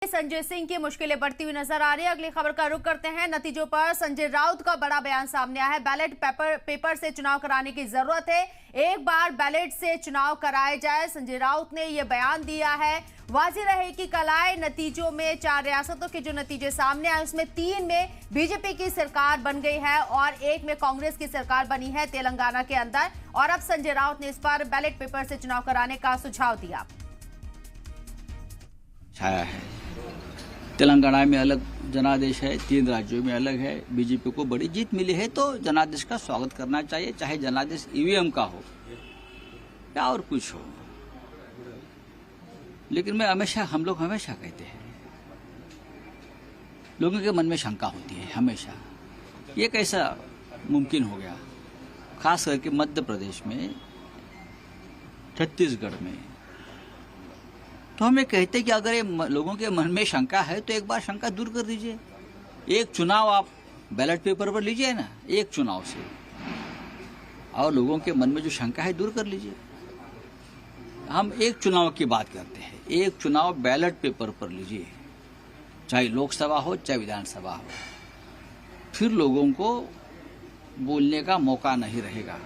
संजय सिंह की मुश्किलें बढ़ती हुई नजर आ रही है। अगली खबर का रुख करते हैं नतीजों पर। संजय राउत का बड़ा बयान सामने आया है। बैलेट पेपर से चुनाव कराने की जरूरत है, एक बार बैलेट से चुनाव कराए जाए। संजय राउत ने यह बयान दिया है। वाज़ेह रहे कि कल आए नतीजों में 4 रियासतों के जो नतीजे सामने आए उसमें 3 में बीजेपी की सरकार बन गई है और 1 में कांग्रेस की सरकार बनी है तेलंगाना के अंदर। और अब संजय राउत ने इस पर बैलेट पेपर से चुनाव कराने का सुझाव दिया। छाया है तेलंगाना में अलग जनादेश है, 3 राज्यों में अलग है। बीजेपी को बड़ी जीत मिली है तो जनादेश का स्वागत करना चाहिए, चाहे जनादेश ईवीएम का हो या और कुछ हो। लेकिन हम लोग हमेशा कहते हैं, लोगों के मन में शंका होती है हमेशा, ये कैसा मुमकिन हो गया, खास करके मध्य प्रदेश में, छत्तीसगढ़ में। तो हम ये कहते हैं कि अगर ये लोगों के मन में शंका है तो एक बार शंका दूर कर दीजिए। एक चुनाव आप बैलेट पेपर पर लीजिए ना, एक चुनाव से, और लोगों के मन में जो शंका है दूर कर लीजिए। हम एक चुनाव की बात करते हैं, एक चुनाव बैलेट पेपर पर लीजिए, चाहे लोकसभा हो चाहे विधानसभा हो। फिर लोगों को बोलने का मौका नहीं रहेगा।